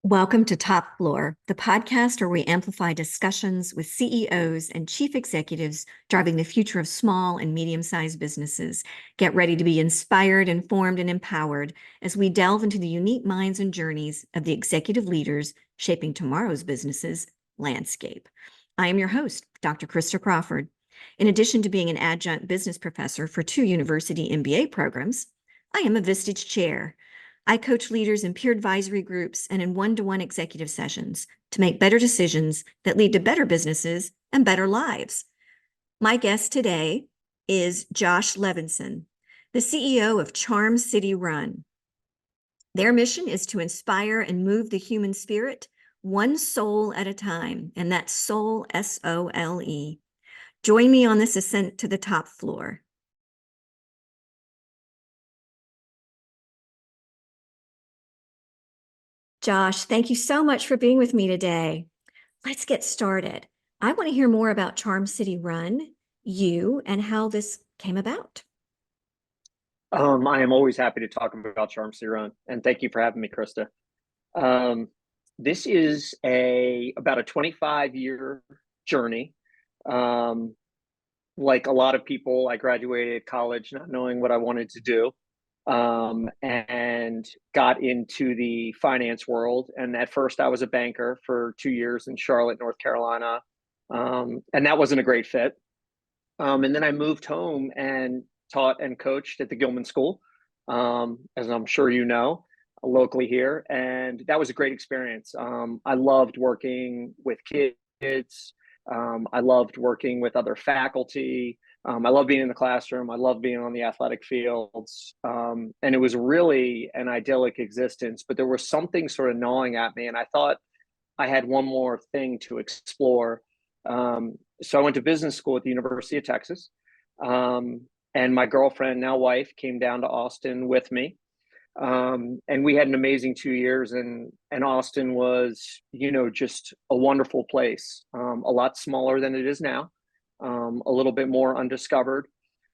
Welcome to Top Floor, the podcast where we amplify discussions with CEOs and chief executives driving the future of small and medium-sized businesses. Get ready to be inspired, informed, and empowered as we delve into the unique minds and journeys of the executive leaders shaping tomorrow's businesses landscape. I am your host, Dr. Krista Crawford. In addition to being an adjunct business professor for 2 university MBA programs, I am a Vistage chair. I coach leaders in peer advisory groups and in one-to-one executive sessions to make better decisions that lead to better businesses and better lives. My guest today is Josh Levinson, the CEO of Charm City Run. Their mission is to inspire and move the human spirit one soul at a time, and that's soul, S-O-L-E. Join me on this ascent to the top floor. Josh, thank you so much for being with me today. Let's get started. I want to hear more about Charm City Run, you, and how this came about. I am always happy to talk about Charm City Run, and thank you for having me, Krista. This is about a 25-year journey. Like a lot of people, I graduated college not knowing what I wanted to do, and got into the finance world. And at first, I was a banker for 2 years in Charlotte, North Carolina, and that wasn't a great fit. And then I moved home and taught and coached at the Gilman School, as I'm sure you know, locally here. And that was a great experience. I loved working with kids. I loved working with other faculty. I love being in the classroom. I love being on the athletic fields. And it was really an idyllic existence, but there was something sort of gnawing at me. And I thought I had one more thing to explore. So I went to business school at the University of Texas. And my girlfriend, now wife, came down to Austin with me. And we had an amazing 2 years, and Austin was, just a wonderful place. A lot smaller than it is now, a little bit more undiscovered.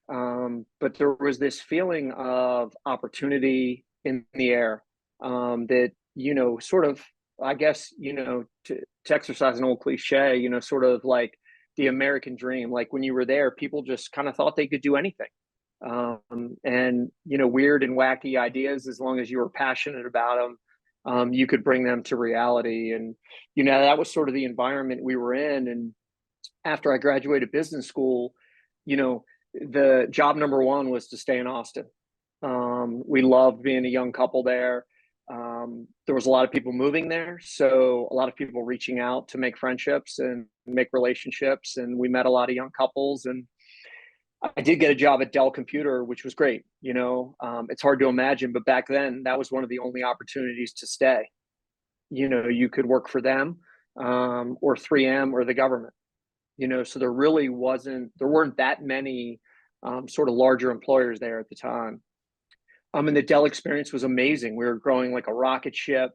But there was this feeling of opportunity in the air, that, sort of, I guess, to exercise an old cliche, sort of like the American dream. Like when you were there, people just kind of thought they could do anything. And weird and wacky ideas, as long as you were passionate about them, you could bring them to reality. And that was sort of the environment we were in. And after I graduated business school, the job number one was to stay in Austin. We loved being a young couple there. There was a lot of people moving there, so a lot of people reaching out to make friendships and make relationships, and we met a lot of young couples. And I did get a job at Dell Computer, which was great. It's hard to imagine, but back then that was one of the only opportunities to stay. You could work for them, or 3M or the government. So there weren't that many sort of larger employers there at the time. And the Dell experience was amazing. We were growing like a rocket ship.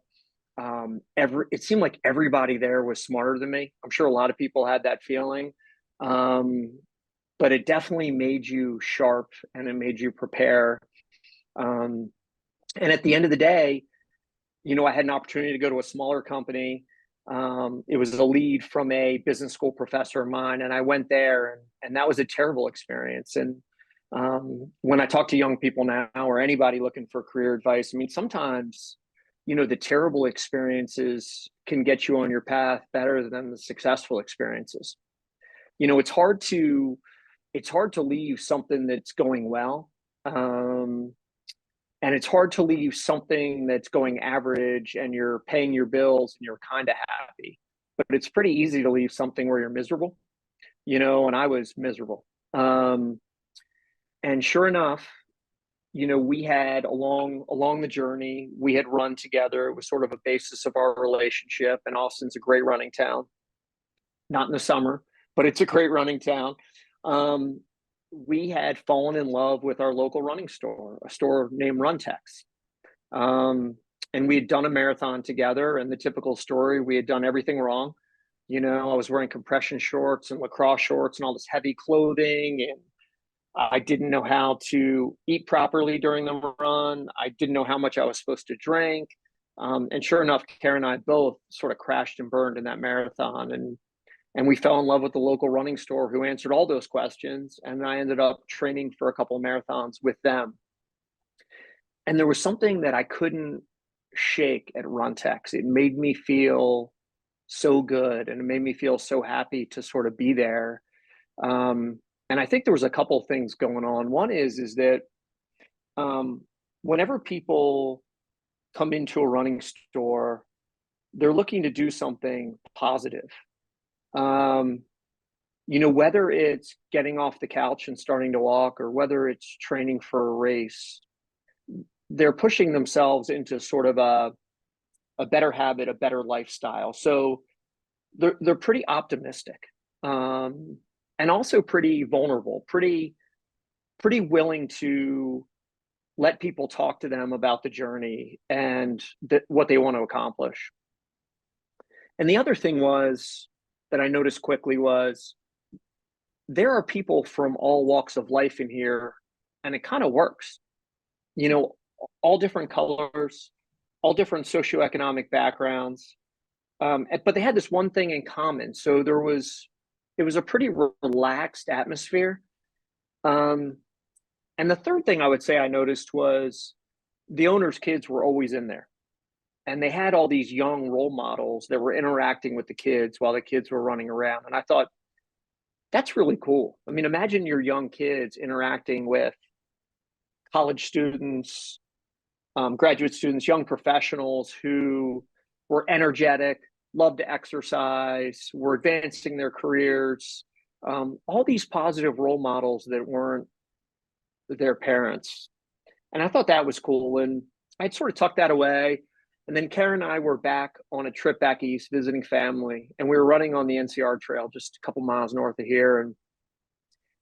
It seemed like everybody there was smarter than me. I'm sure a lot of people had that feeling. But it definitely made you sharp, and it made you prepare. And at the end of the day, I had an opportunity to go to a smaller company. It was a lead from a business school professor of mine, and I went there, and that was a terrible experience. And when I talk to young people now, or anybody looking for career advice, I mean, sometimes, the terrible experiences can get you on your path better than the successful experiences. It's hard to leave something that's going well. And it's hard to leave something that's going average and you're paying your bills and you're kind of happy. But it's pretty easy to leave something where you're miserable, and I was miserable. And sure enough, we had along the journey, we had run together. It was sort of a basis of our relationship. And Austin's a great running town, not in the summer, but it's a great running town. We had fallen in love with our local running store, a store named Runtex. And we had done a marathon together, and the typical story, we had done everything wrong. I was wearing compression shorts and lacrosse shorts and all this heavy clothing, and I didn't know how to eat properly during the run. I didn't know how much I was supposed to drink. And sure enough, Karen and I both sort of crashed and burned in that marathon. And we fell in love with the local running store who answered all those questions. And I ended up training for a couple of marathons with them. And there was something that I couldn't shake at Runtex. It made me feel so good, and it made me feel so happy to sort of be there. And I think there was a couple of things going on. One is that whenever people come into a running store, they're looking to do something positive. Whether it's getting off the couch and starting to walk, or whether it's training for a race, they're pushing themselves into sort of a better habit, a better lifestyle. So they're pretty optimistic, and also pretty vulnerable, pretty willing to let people talk to them about the journey and what they want to accomplish. And the other thing was that I noticed quickly was there are people from all walks of life in here, and it kind of works. All different colors, all different socioeconomic backgrounds, but they had this one thing in common. So it was a pretty relaxed atmosphere. And the third thing I would say I noticed was the owners' kids were always in there, and they had all these young role models that were interacting with the kids while the kids were running around. And I thought, that's really cool. I mean, imagine your young kids interacting with college students, graduate students, young professionals who were energetic, loved to exercise, were advancing their careers, all these positive role models that weren't their parents. And I thought that was cool. And I'd sort of tucked that away. And then Karen and I were back on a trip back east visiting family, and we were running on the NCR trail just a couple miles north of here. And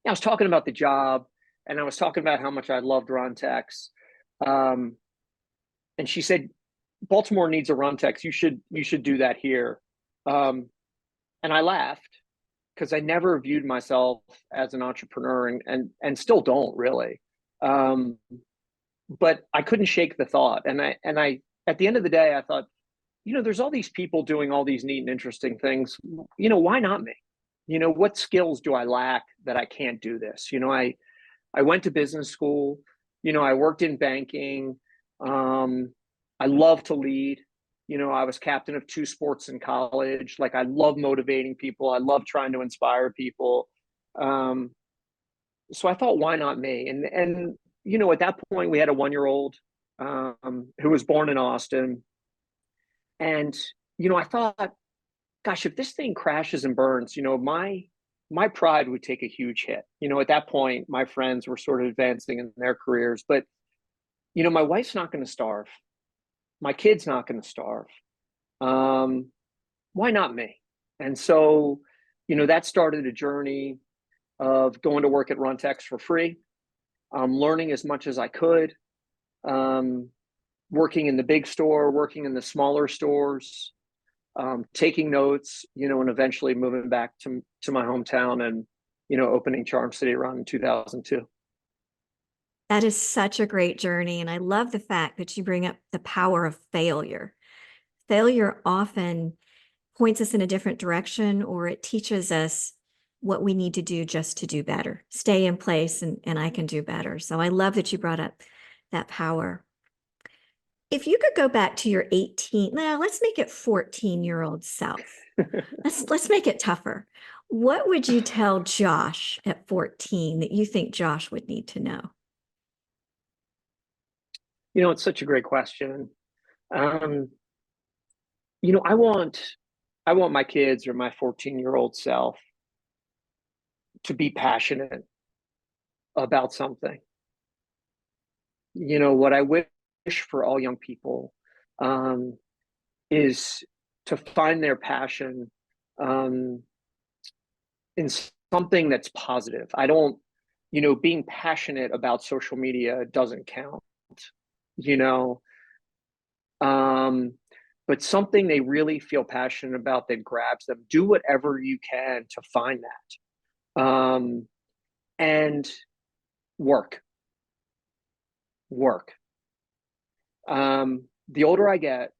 I was talking about the job, and I was talking about how much I loved Runtex. And she said, Baltimore needs a Runtex. You should do that here. And I laughed because I never viewed myself as an entrepreneur, and still don't really. But I couldn't shake the thought. And I at the end of the day, I thought, there's all these people doing all these neat and interesting things. Why not me? What skills do I lack that I can't do this? I went to business school. I worked in banking. I love to lead. I was captain of 2 sports in college. Like, I love motivating people. I love trying to inspire people. So I thought, why not me? And at that point, we had a 1-year-old who was born in Austin. And, I thought, gosh, if this thing crashes and burns, my pride would take a huge hit. At that point, my friends were sort of advancing in their careers, but, my wife's not going to starve. My kid's not going to starve. Why not me? And so, that started a journey of going to work at Runtex for free, learning as much as I could, working in the big store, working in the smaller stores, taking notes, and eventually moving back to my hometown and, opening Charm City around in 2002. That is such a great journey. And I love the fact that you bring up the power of failure. Failure often points us in a different direction, or it teaches us what we need to do just to do better, stay in place, and I can do better. So I love that you brought up that power. If you could go back to your 18, now let's make it 14-year-old self. Let's make it tougher. What would you tell Josh at 14 that you think Josh would need to know? It's such a great question. I want my kids, or my 14-year-old self, to be passionate about something. What I wish for all young people is to find their passion in something that's positive. I don't, being passionate about social media doesn't count, but something they really feel passionate about that grabs them. Do whatever you can to find that. And work. The older I get,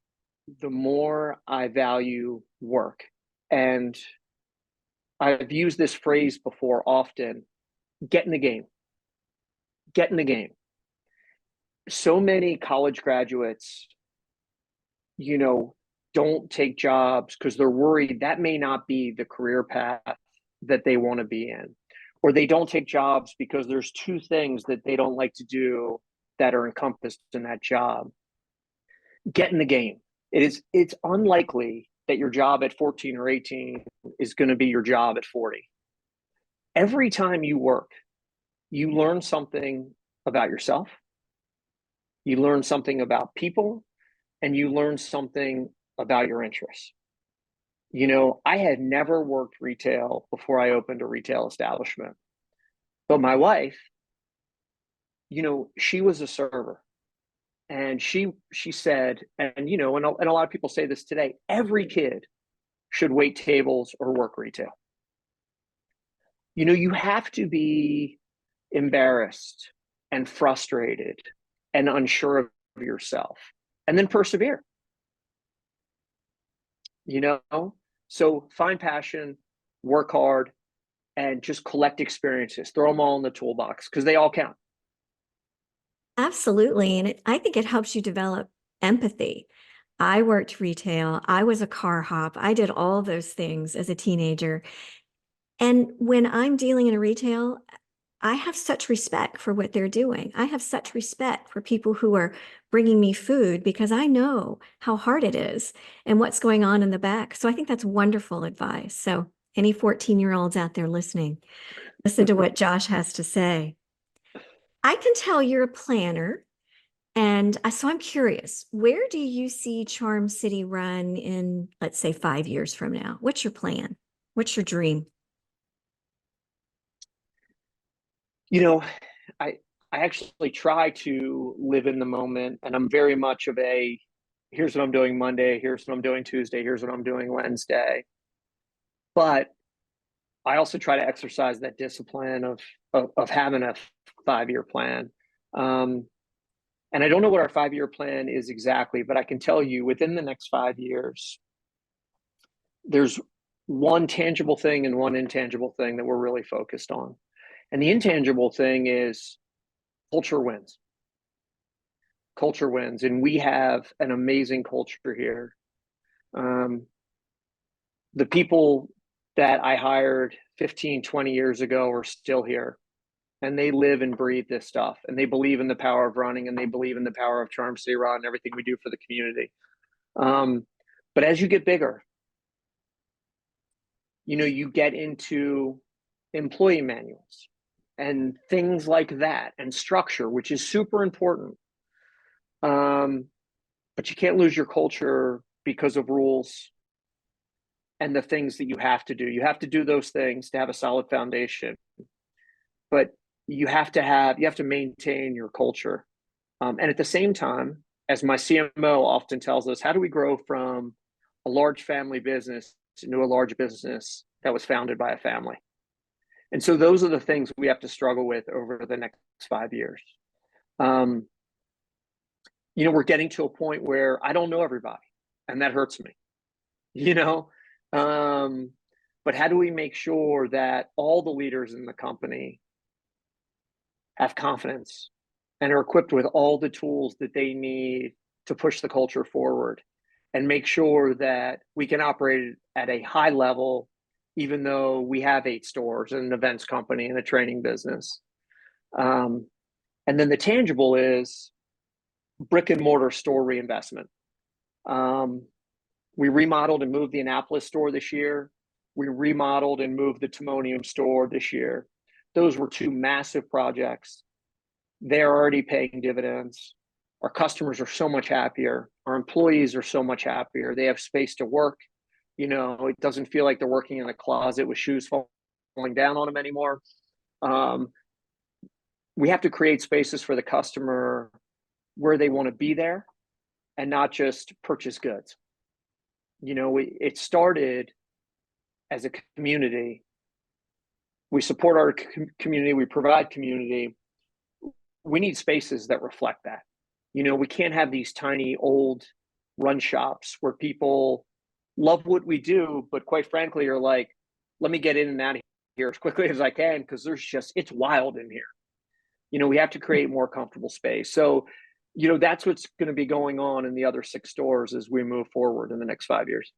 the more I value work. And I've used this phrase before often: get in the game, get in the game. So many college graduates, you know, don't take jobs because they're worried that may not be the career path that they want to be in. Or they don't take jobs because there's two things that they don't like to do that are encompassed in that job. Get in the game. It's unlikely that your job at 14 or 18 is going to be your job at 40. Every time you work, you learn something about yourself, you learn something about people, and you learn something about your interests. You know, I had never worked retail before I opened a retail establishment. But my wife, you know, she was a server. And she said, and you know, and a lot of people say this today, every kid should wait tables or work retail. You know, you have to be embarrassed and frustrated and unsure of yourself and then persevere, you know? So find passion, work hard, and just collect experiences. Throw them all in the toolbox because they all count. Absolutely. And I think it helps you develop empathy. I worked retail. I was a car hop. I did all those things as a teenager. And when I'm dealing in a retail, I have such respect for what they're doing. I have such respect for people who are bringing me food because I know how hard it is and what's going on in the back. So I think that's wonderful advice. So any 14-year-olds out there listening, listen to what Josh has to say. I can tell you're a planner. And so I'm curious, where do you see Charm City run in, let's say, 5 years from now? What's your plan? What's your dream? You know, I I actually try to live in the moment, and I'm very much of a here's what I'm doing Monday, here's what I'm doing Tuesday, here's what I'm doing Wednesday. But I also try to exercise that discipline of having a 5 year plan. Um, and I don't know what our 5 year plan is exactly, but I can tell you within the next 5 years, there's one tangible thing and one intangible thing that we're really focused on. And the intangible thing is culture wins. Culture wins. And we have an amazing culture here. Um, the people that I hired 15, 20 years ago are still here. And they live and breathe this stuff. And they believe in the power of running, and they believe in the power of Charm City Run and everything we do for the community. But as you get bigger, you know, you get into employee manuals and things like that and structure, which is super important. But you can't lose your culture because of rules and the things that you have to do. You have to do those things to have a solid foundation, but you have to maintain your culture. And at the same time, as my CMO often tells us, how do we grow from a large family business into a large business that was founded by a family? And so those are the things we have to struggle with over the next 5 years. You know, we're getting to a point where I don't know everybody, and that hurts me, you know? But how do we make sure that all the leaders in the company have confidence and are equipped with all the tools that they need to push the culture forward and make sure that we can operate at a high level, even though we have 8 stores and an events company and a training business. And then the tangible is brick and mortar store reinvestment. We remodeled and moved the Annapolis store this year. We remodeled and moved the Timonium store this year. Those were 2 massive projects. They're already paying dividends. Our customers are so much happier. Our employees are so much happier. They have space to work. You know, it doesn't feel like they're working in a closet with shoes falling down on them anymore. We have to create spaces for the customer where they want to be there and not just purchase goods. You know, it started as a community. We support our community. We provide community. We need spaces that reflect that. You know, we can't have these tiny old run shops where people love what we do, but quite frankly are like, let me get in and out of here as quickly as I can because it's wild in here. We have to create more comfortable space. So, that's what's going to be going on in the other 6 stores as we move forward in the next 5 years.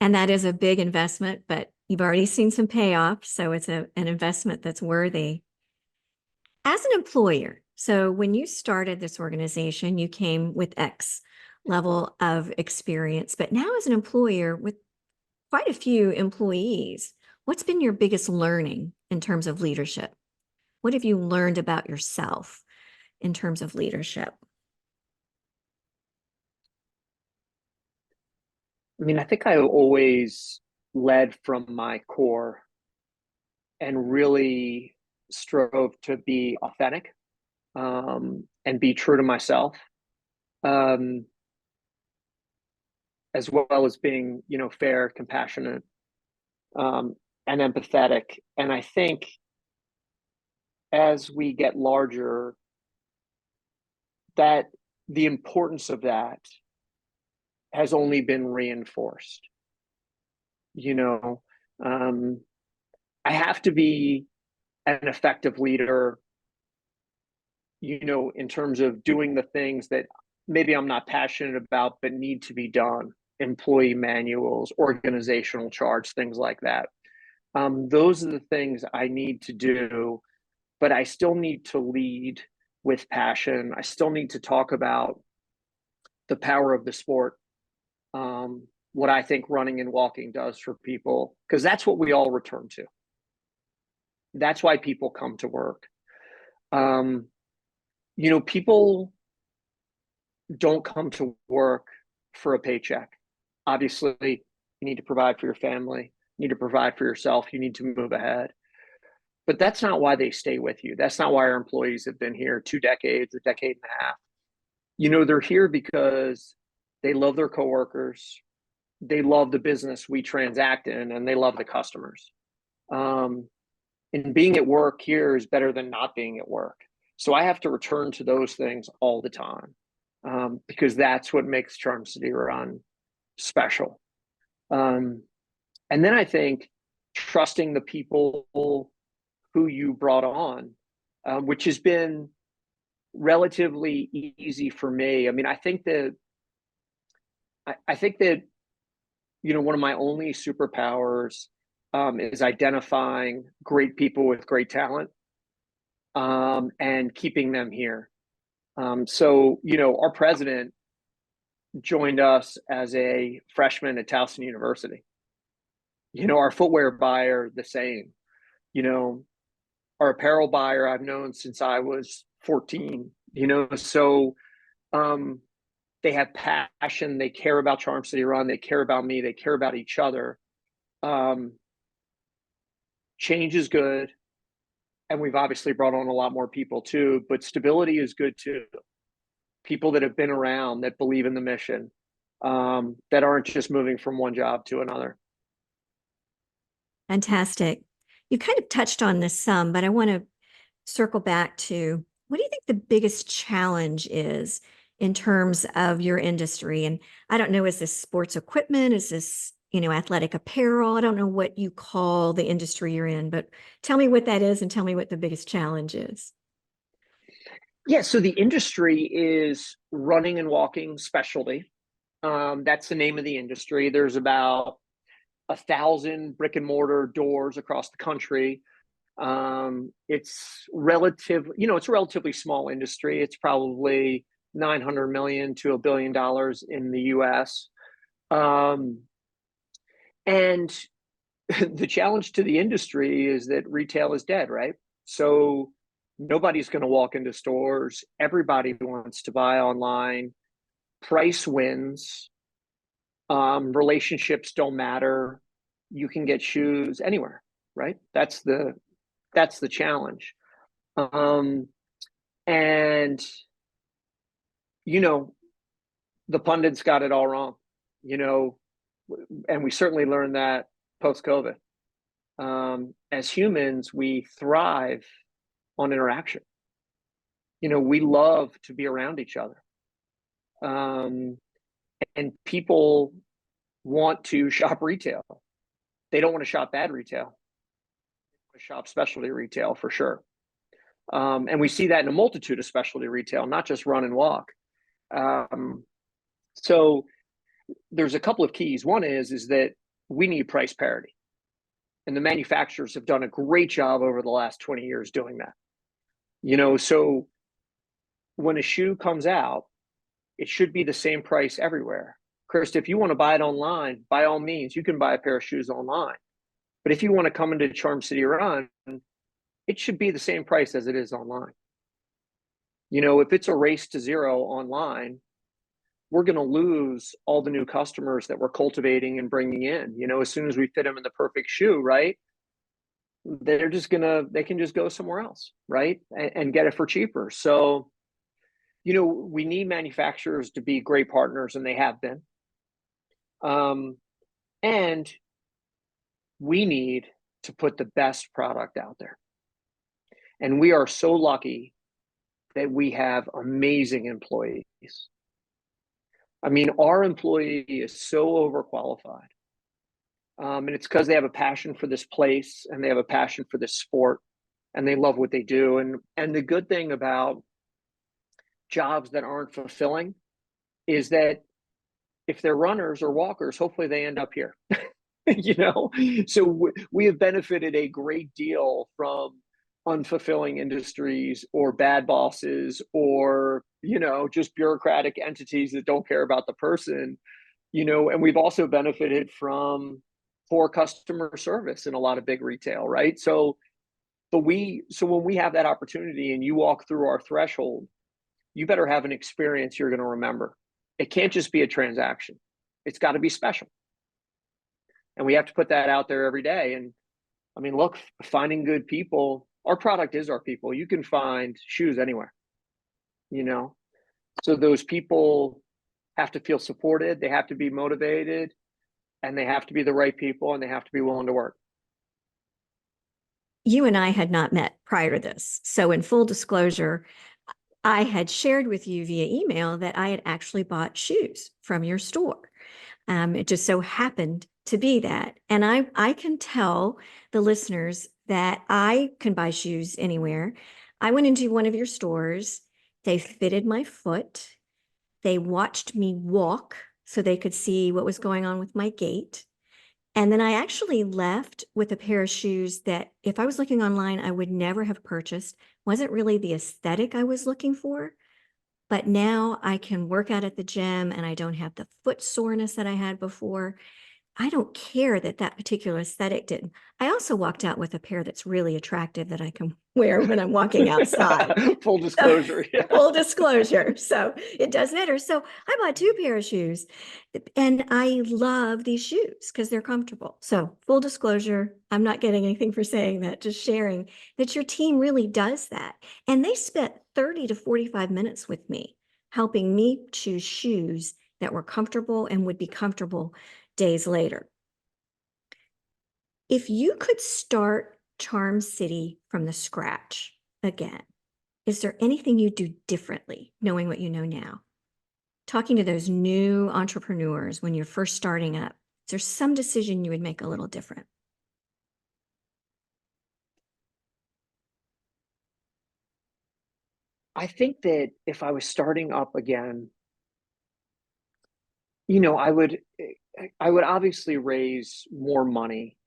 And that is a big investment, but you've already seen some payoff. So it's an investment that's worthy. As an employer, so when you started this organization, you came with X level of experience, but now as an employer with quite a few employees, what's been your biggest learning in terms of leadership? What have you learned about yourself in terms of leadership? I mean, I think I always led from my core and really strove to be authentic, and be true to myself, as well as being, fair, compassionate, and empathetic. And I think as we get larger, that the importance of that has only been reinforced. I have to be an effective leader, in terms of doing the things that maybe I'm not passionate about, but need to be done. Employee manuals, organizational charts, things like that. Those are the things I need to do, but I still need to lead with passion. I still need to talk about the power of the sport, what I think running and walking does for people, because that's what we all return to. That's why people come to work. People don't come to work for a paycheck. Obviously, you need to provide for your family, you need to provide for yourself, you need to move ahead. But that's not why they stay with you. That's not why our employees have been here 2 decades, a decade and a half. They're here because they love their coworkers, they love the business we transact in, and they love the customers. And being at work here is better than not being at work. So I have to return to those things all the time, because that's what makes Charm City Run special. And then I think trusting the people who you brought on, which has been relatively easy for me. I mean, I think that one of my only superpowers is identifying great people with great talent, and keeping them here. So, our president joined us as a freshman at Towson University. Our footwear buyer, the same. Our apparel buyer I've known since I was 14. So they have passion, they care about Charm City Run, they care about me, they care about each other. Change is good, and we've obviously brought on a lot more people too, but stability is good too. People that have been around, that believe in the mission, that aren't just moving from one job to another. Fantastic. You kind of touched on this some, but I want to circle back to, what do you think the biggest challenge is in terms of your industry? And I don't know, is this sports equipment? Is this, athletic apparel? I don't know what you call the industry you're in, but tell me what that is and tell me what the biggest challenge is. Yeah, so the industry is running and walking specialty. That's the name of the industry. There's about 1,000 brick and mortar doors across the country. It's a relatively small industry. It's probably 900 million to $1 billion in the US. And the challenge to the industry is that retail is dead, right? So nobody's going to walk into stores. Everybody wants to buy online. Price wins. Relationships don't matter. You can get shoes anywhere, right? That's the challenge. And the pundits got it all wrong, and we certainly learned that post-COVID. As humans, we thrive on interaction. We love to be around each other. And people want to shop retail. They don't want to shop bad retail. They want to shop specialty retail for sure. And we see that in a multitude of specialty retail, not just run and walk. So there's a couple of keys. One is that we need price parity. And the manufacturers have done a great job over the last 20 years doing that. So when a shoe comes out, it should be the same price everywhere. Krista, if you want to buy it online, by all means, you can buy a pair of shoes online. But if you want to come into Charm City Run, it should be the same price as it is online. If it's a race to zero online, we're going to lose all the new customers that we're cultivating and bringing in. As soon as we fit them in the perfect shoe, right? They can just go somewhere else, right? And get it for cheaper. So, we need manufacturers to be great partners, and they have been. And we need to put the best product out there. And we are so lucky that we have amazing employees. I mean, our employee is so overqualified. And it's because they have a passion for this place, and they have a passion for this sport, and they love what they do. And the good thing about jobs that aren't fulfilling is that if they're runners or walkers, hopefully they end up here. So we have benefited a great deal from unfulfilling industries or bad bosses or just bureaucratic entities that don't care about the person. And we've also benefited from poor customer service in a lot of big retail, right? So when we have that opportunity and you walk through our threshold, you better have an experience you're going to remember. It can't just be a transaction. It's got to be special. And we have to put that out there every day. And I mean, look, finding good people, our product is our people. You can find shoes anywhere, So those people have to feel supported. They have to be motivated, and they have to be the right people, and they have to be willing to work. You and I had not met prior to this. So in full disclosure, I had shared with you via email that I had actually bought shoes from your store. It just so happened to be that. And I can tell the listeners that I can buy shoes anywhere. I went into one of your stores. They fitted my foot. They watched me walk so they could see what was going on with my gait. And then I actually left with a pair of shoes that if I was looking online, I would never have purchased. Wasn't really the aesthetic I was looking for. But now I can work out at the gym and I don't have the foot soreness that I had before. I don't care that particular aesthetic didn't. I also walked out with a pair that's really attractive that I can wear when I'm walking outside. Full disclosure. Yeah. Full disclosure. So it does matter. So I bought 2 pair of shoes and I love these shoes because they're comfortable. So full disclosure, I'm not getting anything for saying that, just sharing that your team really does that. And they spent 30 to 45 minutes with me, helping me choose shoes that were comfortable and would be comfortable days later. If you could start Charm City from the scratch again, is there anything you do differently, knowing what you know now? Talking to those new entrepreneurs when you're first starting up, is there some decision you would make a little different? I think that if I was starting up again, I would obviously raise more money.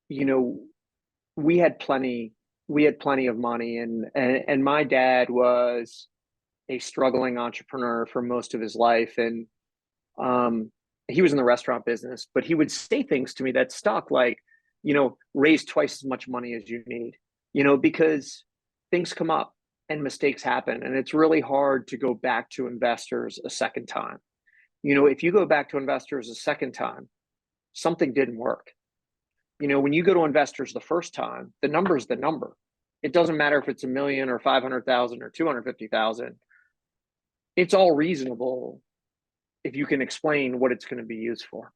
We had plenty of money, and my dad was a struggling entrepreneur for most of his life, and he was in the restaurant business, but he would say things to me that stuck, like, raise twice as much money as you need, because things come up and mistakes happen, and it's really hard to go back to investors a second time. If you go back to investors a second time, something didn't work. When you go to investors the first time, the number is the number. It doesn't matter if it's $1 million or 500,000 or 250,000. It's all reasonable if you can explain what it's going to be used for.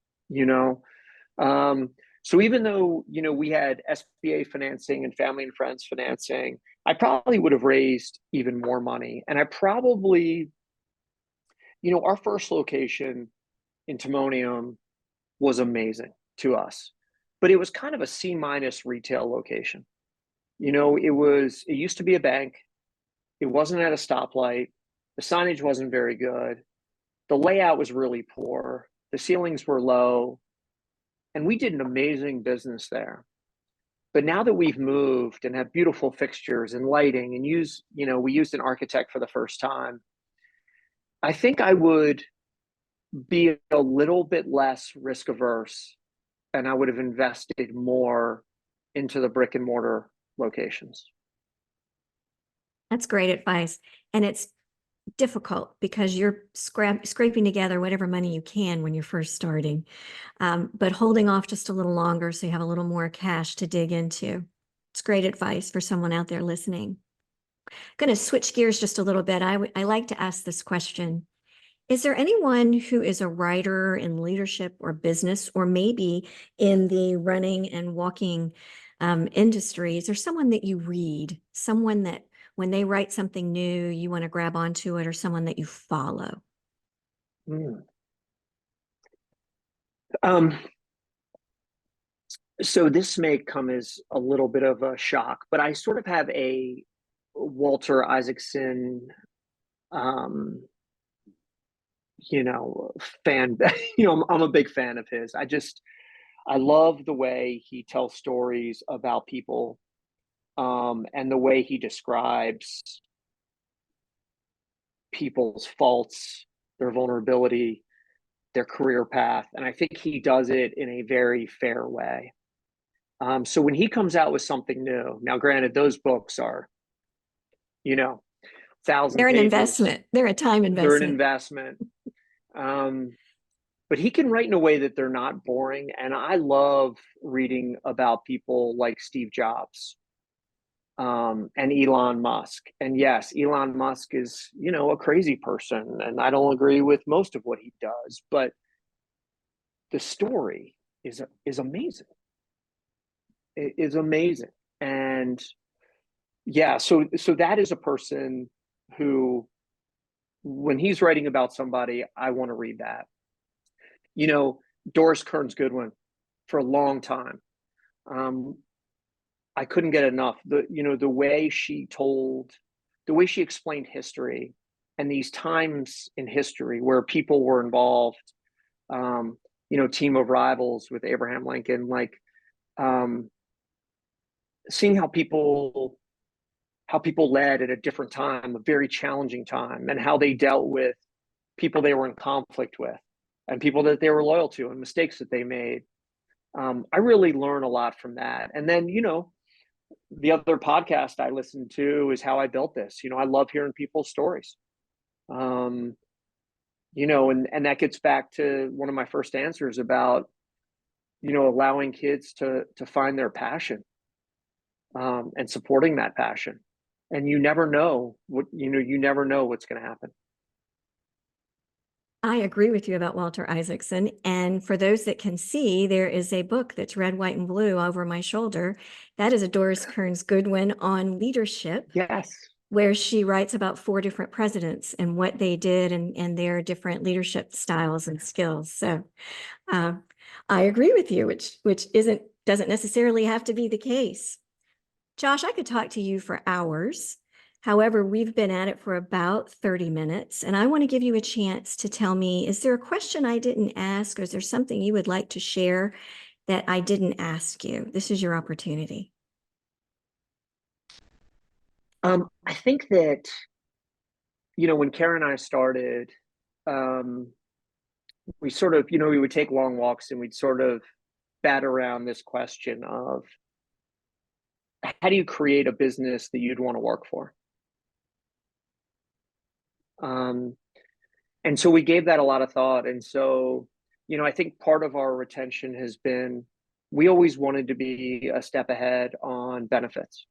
So even though we had SBA financing and family and friends financing, I probably would have raised even more money, and I probably Our first location in Timonium was amazing to us, but it was kind of a C minus retail location. It used to be a bank. It wasn't at a stoplight. The signage wasn't very good. The layout was really poor. The ceilings were low, and we did an amazing business there. But now that we've moved and have beautiful fixtures and lighting and we used an architect for the first time, I think I would be a little bit less risk averse and I would have invested more into the brick and mortar locations. That's great advice. And it's difficult because you're scraping together whatever money you can when you're first starting, but holding off just a little longer so you have a little more cash to dig into. It's great advice for someone out there listening. I'm going to switch gears just a little bit. I like to ask this question. Is there anyone who is a writer in leadership or business, or maybe in the running and walking industry? Is there someone that you read, someone that when they write something new, you want to grab onto it, or someone that you follow? So this may come as a little bit of a shock, but I sort of have a Walter Isaacson, fan. I'm a big fan of his. I love the way he tells stories about people, and the way he describes people's faults, their vulnerability, their career path. And I think he does it in a very fair way. So when he comes out with something new, now granted, those books are, 1,000 They're an pages. investment. They're a time investment. They're an investment. But he can write in a way that they're not boring. And I love reading about people like Steve Jobs, and Elon Musk. And yes, Elon Musk is, a crazy person, and I don't agree with most of what he does, but the story is amazing. It is amazing. And yeah, so that is a person who, when he's writing about somebody, I want to read that. Doris Kearns Goodwin, for a long time, I couldn't get enough. The way she explained history and these times in history where people were involved, Team of Rivals with Abraham Lincoln, like, seeing how people led at a different time, a very challenging time, and how they dealt with people they were in conflict with and people that they were loyal to and mistakes that they made. I really learn a lot from that. And then, the other podcast I listen to is How I Built This. I love hearing people's stories. And that gets back to one of my first answers about, allowing kids to find their passion, and supporting that passion. And you never know what's going to happen. I agree with you about Walter Isaacson. And for those that can see, there is a book that's red, white, and blue over my shoulder. That is a Doris Kearns Goodwin on leadership. Yes. Where she writes about 4 different presidents and what they did and their different leadership styles and skills. So I agree with you, which doesn't necessarily have to be the case. Josh, I could talk to you for hours. However, we've been at it for about 30 minutes, and I want to give you a chance to tell me, is there a question I didn't ask, or is there something you would like to share that I didn't ask you? This is your opportunity. I think that, when Karen and I started, we sort of, we would take long walks and we'd sort of bat around this question of, how do you create a business that you'd want to work for? And so we gave that a lot of thought. And so, I think part of our retention has been, we always wanted to be a step ahead on benefits.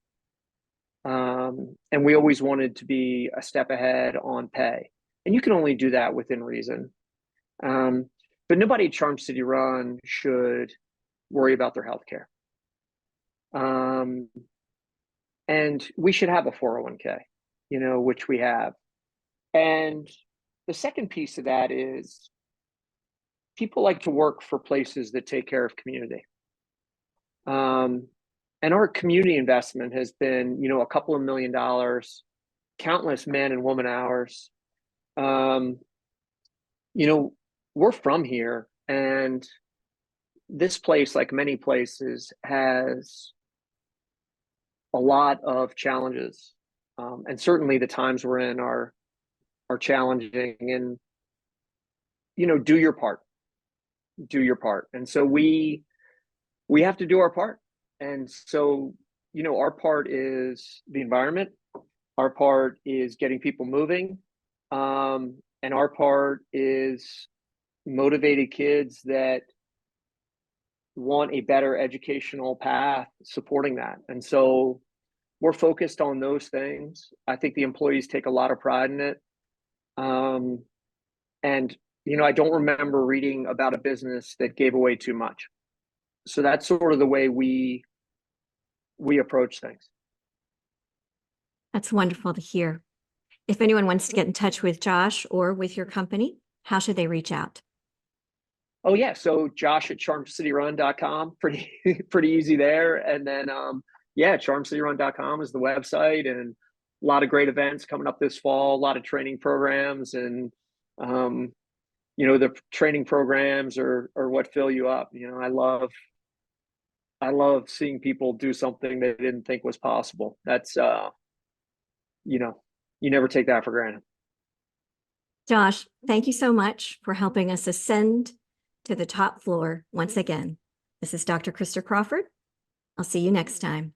And we always wanted to be a step ahead on pay. And you can only do that within reason. But nobody at Charm City Run should worry about their health care. And we should have a 401k, which we have. And the second piece of that is people like to work for places that take care of community. And our community investment has been, a couple of $1 million, countless man and woman hours. We're from here, and this place, like many places, has a lot of challenges. And certainly the times we're in are challenging, and, do your part. Do your part. And so we have to do our part. And so, our part is the environment. Our part is getting people moving. And our part is motivated kids that want a better educational path supporting that. And so we're focused on those things. I think the employees take a lot of pride in it. And, I don't remember reading about a business that gave away too much. So that's sort of the way we approach things. That's wonderful to hear. If anyone wants to get in touch with Josh or with your company, how should they reach out? Oh yeah, so Josh at charmcityrun.com, pretty easy there. And then charmcityrun.com is the website, and a lot of great events coming up this fall, a lot of training programs, and the training programs are what fill you up. I love seeing people do something they didn't think was possible. That's you never take that for granted. Josh, thank you so much for helping us ascend to the top floor once again. This is Dr. Krista Crawford. I'll see you next time.